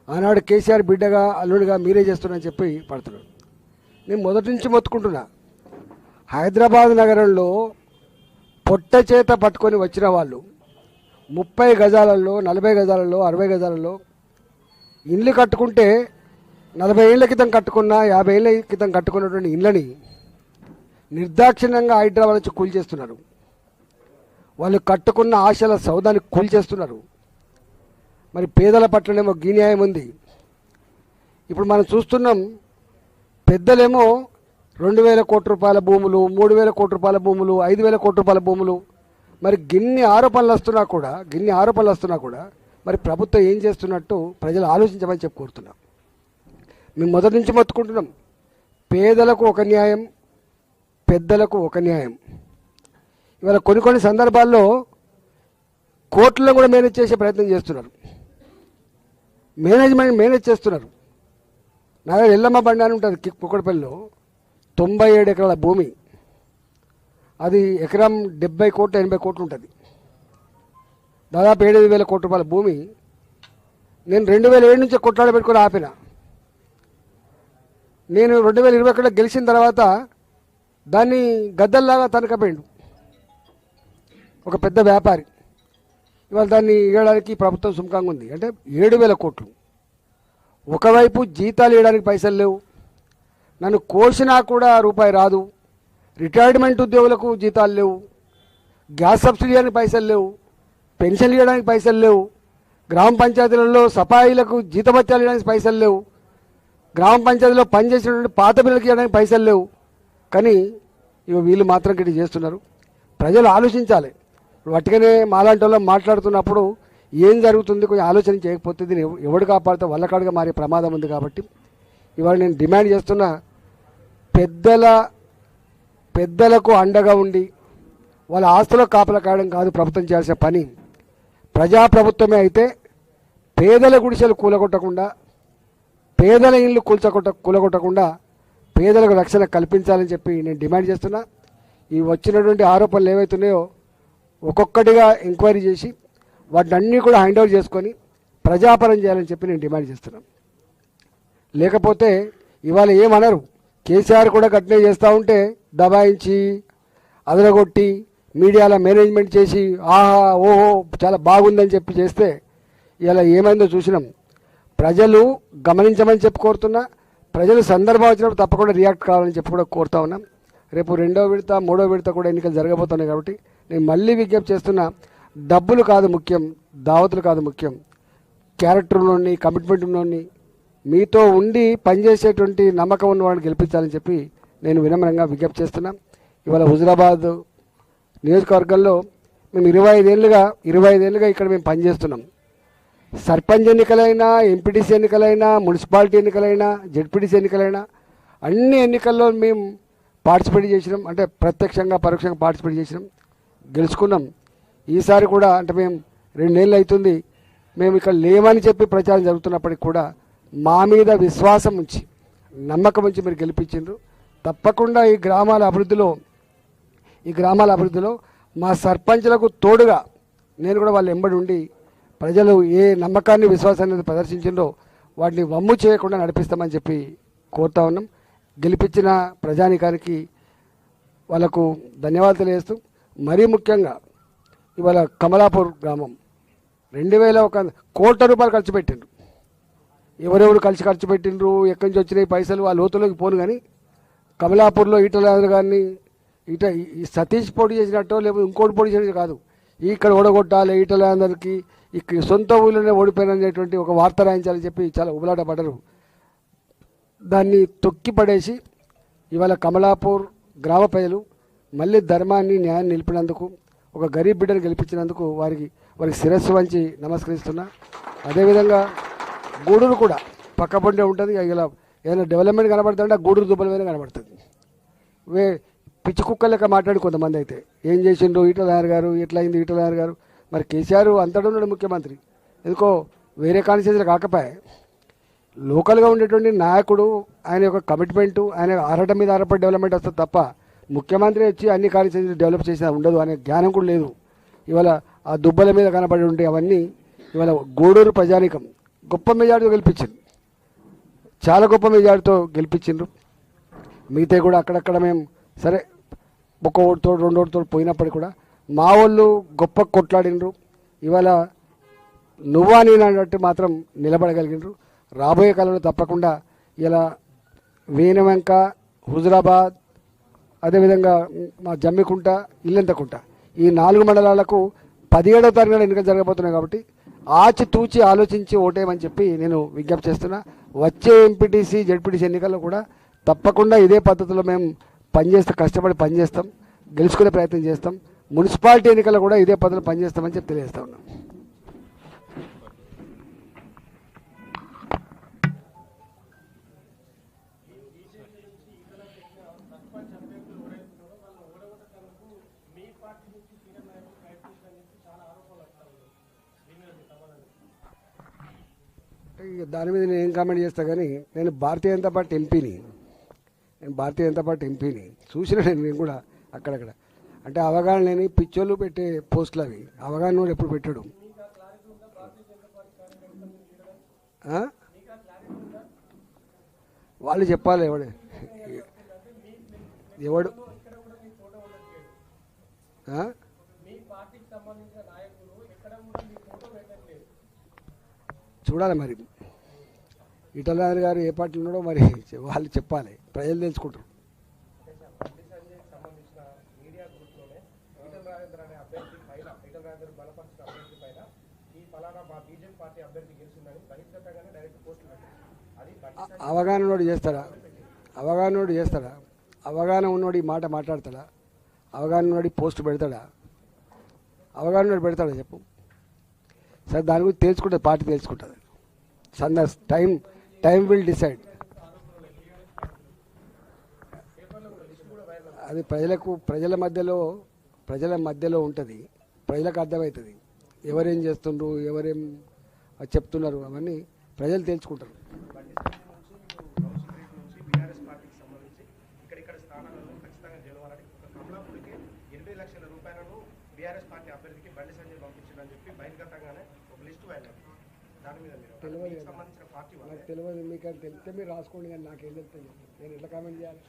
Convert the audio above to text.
ఆనాడు కేసీఆర్ బిడ్డగా అల్లుడిగా మీరే చేస్తున్నారని చెప్పి పడుతున్నాడు. నేను మొదటి నుంచి మొత్తుకుంటున్నా, హైదరాబాద్ నగరంలో పొట్ట చేత పట్టుకొని వచ్చిన వాళ్ళు 30 గజాలలో 40 గజాలలో 60 గజాలలో ఇండ్లు కట్టుకుంటే 40 ఏళ్ల క్రితం కట్టుకున్న 50 ఏళ్ల క్రితం కట్టుకున్నటువంటి ఇండ్లని నిర్దాక్షిణ్యంగా హైదరాబాద్ నుంచి కూల్చేస్తున్నారు. వాళ్ళు కట్టుకున్న ఆశల సౌదాన్ని కూల్చేస్తున్నారు. మరి పేదల పట్లనేమో న్యాయం ఉంది. ఇప్పుడు మనం చూస్తున్నాం, పెద్దలేమో 2,000 కోట్ల రూపాయల భూములు, 3,000 కోట్ల రూపాయల భూములు, 5,000 కోట్ల రూపాయల భూములు. మరి గిన్ని ఆరోపణలు వస్తున్నా కూడా మరి ప్రభుత్వం ఏం చేస్తున్నట్టు ప్రజలు ఆలోచించమని చెప్పి కోరుతున్నాం. మేము మొదటి నుంచి మొత్తుకుంటున్నాం, పేదలకు ఒక న్యాయం, పెద్దలకు ఒక న్యాయం. ఇవాళ కొన్ని సందర్భాల్లో కోర్టులను కూడా మేనేజ్ చేసే ప్రయత్నం చేస్తున్నారు, మేనేజ్ చేస్తున్నారు. నా దగ్గర ఎల్లమ్మ బండి అని ఉంటుంది కుక్కడపల్లిలో, 97 ఎకరాల భూమి, అది ఎకరం 70 కోట్లు 80 కోట్లు ఉంటుంది, దాదాపు 7,000 కోట్ల రూపాయల భూమి. నేను 2007 నుంచి కొట్లాడ పెట్టుకొని ఆపిన. నేను 2021 గెలిచిన తర్వాత దాన్ని గద్దల్లాగా తనకపోయిండు ఒక పెద్ద వ్యాపారి. ఇవాళ దాన్ని ఇవ్వడానికి ప్రభుత్వం సుముఖంగా ఉంది. అంటే 7,000 కోట్లు. ఒకవైపు జీతాలు ఇవ్వడానికి పైసలు లేవు, నన్ను కోసినా కూడా రూపాయి రాదు, రిటైర్మెంట్ ఉద్యోగులకు జీతాలు లేవు, గ్యాస్ సబ్సిడీ అని పైసలు లేవు, పెన్షన్లు ఇవ్వడానికి పైసలు లేవు, గ్రామ పంచాయతీలలో సఫాయిలకు జీతభత్యాలు ఇవ్వడానికి పైసలు లేవు, గ్రామ పంచాయతీలో పనిచేసినటువంటి పాత బిల్లులకు ఇవ్వడానికి పైసలు లేవు. కానీ ఇవి వీళ్ళు మాత్రం గిట్టి చేస్తున్నారు. ప్రజలు ఆలోచించాలి. వట్టిగానే మాలాంటి వాళ్ళం మాట్లాడుతున్నప్పుడు ఏం జరుగుతుంది కొంచెం ఆలోచన చేయకపోతే దీన్ని ఎవడు కాపాడితే వల్లకాడుగా మారే ప్రమాదం ఉంది. కాబట్టి ఇవాళ నేను డిమాండ్ చేస్తున్నా, పెద్దలకు అండగా ఉండి వాళ్ళ ఆస్తులో కాపలా కాయడం కాదు ప్రభుత్వం చేయాల్సిన పని. ప్రజాప్రభుత్వమే అయితే పేదల గుడిసెలు కూలగొట్టకుండా, పేదల ఇళ్ళు కూలగొట్టకుండా పేదలకు రక్షణ కల్పించాలని చెప్పి నేను డిమాండ్ చేస్తున్నా. ఈ వచ్చినటువంటి ఆరోపణలు ఏవైతున్నాయో ఒక్కొక్కటిగా ఎంక్వైరీ చేసి వాటిని అన్నీ కూడా హ్యాండ్ ఓవర్ చేసుకొని ప్రజాపరం చేయాలని చెప్పి నేను డిమాండ్ చేస్తున్నాను. లేకపోతే ఇవాళ ఏమనరు, కేసీఆర్ కూడా గట్టినే చేస్తూ ఉంటే దబాయించి అదరగొట్టి మీడియాలో మేనేజ్మెంట్ చేసి ఆహా ఓహో చాలా బాగుందని చెప్పి చేస్తే ఇలా ఏమైందో చూసినాం. ప్రజలు గమనించమని చెప్పి కోరుతున్నా. ప్రజలు సందర్భం వచ్చినప్పుడు తప్పకుండా రియాక్ట్ కావాలని చెప్పి కూడా కోరుతా ఉన్నాం. రేపు 2వ విడత 3వ విడత కూడా ఎన్నికలు జరగబోతున్నాయి. కాబట్టి నేను మళ్ళీ విజ్ఞప్తి చేస్తున్నా, డబ్బులు కాదు ముఖ్యం, దావతులు కాదు ముఖ్యం, క్యారెక్టర్లోని కమిట్మెంట్లోని మీతో ఉండి పనిచేసేటువంటి నమ్మకం ఉన్న వాళ్ళని గెలిపించాలని చెప్పి నేను వినమ్రంగా విజ్ఞప్తి చేస్తున్నా. ఇవాళ హుజురాబాద్ నియోజకవర్గంలో మేము 25 ఏళ్ళుగా ఇక్కడ మేము పనిచేస్తున్నాం. సర్పంచ్ ఎన్నికలైనా, ఎంపీటీసీ ఎన్నికలైనా, మున్సిపాలిటీ ఎన్నికలైనా, జెడ్పీటీసీ ఎన్నికలైనా అన్ని ఎన్నికల్లో మేము పార్టిసిపేట్ చేసినాం. అంటే ప్రత్యక్షంగా పరోక్షంగా పార్టిసిపేట్ చేసినాం, గెలుచుకున్నాం. ఈసారి కూడా అంటే మేము 2 ఏళ్ళు అవుతుంది మేము ఇక్కడ లేమని చెప్పి ప్రచారం జరుగుతున్నప్పటికి కూడా మా మీద విశ్వాసం ఉంచి నమ్మకం ఉంచి మీరు గెలిపించారు. తప్పకుండా ఈ గ్రామాల అభివృద్ధిలో మా సర్పంచ్లకు తోడుగా నేను కూడా వాళ్ళు ఎంబడి ఉండి ప్రజలు ఏ నమ్మకాన్ని విశ్వాసాన్ని ప్రదర్శించిందో వాటిని వమ్ము చేయకుండా నడిపిస్తామని చెప్పి కోరుతా ఉన్నాం. గెలిపించిన ప్రజానికానికి వాళ్ళకు ధన్యవాదాలు తెలియజేస్తూ, మరీ ముఖ్యంగా ఇవాళ కమలాపూర్ గ్రామం 2,001 కోట్ల రూపాయలు ఖర్చు పెట్టిండ్రు. ఎవరెవరు ఖర్చు పెట్టిండ్రు, ఎక్కడి నుంచి వచ్చినాయి పైసలు ఆ లోతులోకి పోను. కానీ కమలాపూర్లో ఈటల గారిని ఈ సతీష్ పోటీ చేసినట్టో లేకపోతే ఇంకోటి పోటీ చేసినట్టు కాదు, ఇక్కడ ఓడగొట్టాలి ఈటల అందరికీ, ఇక్కడ సొంత ఊళ్ళోనే ఓడిపోయినటువంటి ఒక వార్త రాయించాలని చెప్పి చాలా ఉబలాట పడ్డరు. దాన్ని తొక్కి పడేసి ఇవాళ కమలాపూర్ గ్రామ ప్రజలు మళ్ళీ ధర్మాన్ని న్యాయాన్ని నిలిపినందుకు, ఒక గరీబ్ బిడ్డను గెలిపించినందుకు వారికి శిరస్సు వంచి నమస్కరిస్తున్నా. అదేవిధంగా గూడూరు కూడా పక్కపొంటే ఉంటుంది. ఇలా ఏదైనా డెవలప్మెంట్ కనబడుతుంటే ఆ గూడూరు దుబ్బల మీద కనబడుతుంది. పిచ్చి కుక్క లెక్క మాట్లాడి కొంతమంది అయితే ఏం చేసిండ్రు ఈటల గారు, ఎట్లా అయింది ఈటల గారు. మరి కేసీఆర్ అంతటా ఉన్నాడు ముఖ్యమంత్రి, ఎందుకో వేరే కాన్స్టిట్యూన్సీలు కాకపోయా. లోకల్గా ఉండేటువంటి నాయకుడు ఆయన యొక్క కమిట్మెంటు, ఆయన అర్హత మీద ఆధారపడి డెవలప్మెంట్ వస్తుంది తప్ప ముఖ్యమంత్రి వచ్చి అన్ని కాన్స్టిట్యూన్సీలు డెవలప్ చేసినా ఉండదు అనే జ్ఞానం కూడా లేదు. ఇవాళ ఆ దుబ్బల మీద కనబడి ఉంటే అవన్నీ ఇవాళ గూడూరు ప్రజానికం గొప్ప మెజార్టీతో గెలిపించింది, చాలా గొప్ప మెజార్టీతో గెలిపించిండ్రు. మిగతా కూడా అక్కడక్కడ మేము సరే ఒక్క ఓటుతో రెండు ఓటుతో పోయినప్పటికీ కూడా మా వాళ్ళు గొప్ప కొట్లాడినరు. ఇవాళ నువ్వా నేను అన్నట్టు మాత్రం నిలబడగలిగినరు. రాబోయే కాలంలో తప్పకుండా ఇలా వేనవంక, హుజురాబాద్, అదేవిధంగా మా జమ్మికుంట, ఇల్లంతకుంట ఈ 4 మండలాలకు 17వ తారీఖున ఎన్నికలు జరగబోతున్నాయి. కాబట్టి ఆచితూచి ఆలోచించి ఓటేయమని చెప్పి నేను విజ్ఞప్తి చేస్తున్నా. వచ్చే ఎంపీటీసీ, జెడ్పీటీసీ ఎన్నికల్లో కూడా తప్పకుండా ఇదే పద్ధతిలో మేము పనిచేస్తాం, కష్టపడి పనిచేస్తాం, గెలుచుకునే ప్రయత్నం చేస్తాం. మున్సిపాలిటీ ఎన్నికల్లో కూడా ఇదే పద్ధతిలో పనిచేస్తామని చెప్పి తెలియజేస్తా ఉన్నాం. దాని మీద నేను ఏం కామెంట్ చేస్తా కానీ నేను భారతీయ జనతా పార్టీ ఎంపీని చూసిన నేను కూడా అక్కడక్కడ అంటే అవగాహన లేని పిచ్చోళ్ళు పెట్టే పోస్టులు అవి. అవగాహన కూడా ఎప్పుడు పెట్టాడు. వాళ్ళు చెప్పాలి ఎవడు చూడాలి మరి. ఈటల రాజేందర్ గారు ఏ పార్టీలో ఉన్నాడో మరి వాళ్ళు చెప్పాలి, ప్రజలు తెలుసుకుంటారు. అవగాహన ఉన్నోడు చేస్తాడా? అవగాహన ఉన్నోడు ఈ మాట మాట్లాడతాడా? అవగాహన ఉన్నోడు పోస్ట్ పెడతాడా? అవగాహన ఉన్నోడు పెడతాడా చెప్పు. సరే, దాని గురించి తెలుసుకుంటుంది, పార్టీ తెలుసుకుంటుంది. సందర్స్ టైం విల్ డిసైడ్. అది ప్రజల మధ్యలో ఉంటుంది, ప్రజలకు అర్థమవుతుంది. ఎవరేం చేస్తుండ్రు, ఎవరేం చెప్తున్నారు, అవన్నీ ప్రజలు తెలుసుకుంటారు. నాకు తెలియదు, మీకు తెలిస్తే మీరు రాసుకోండి, కానీ నాకేం తెలుస్తుంది, నేను ఎట్లా కామెంట్ చేయాలి?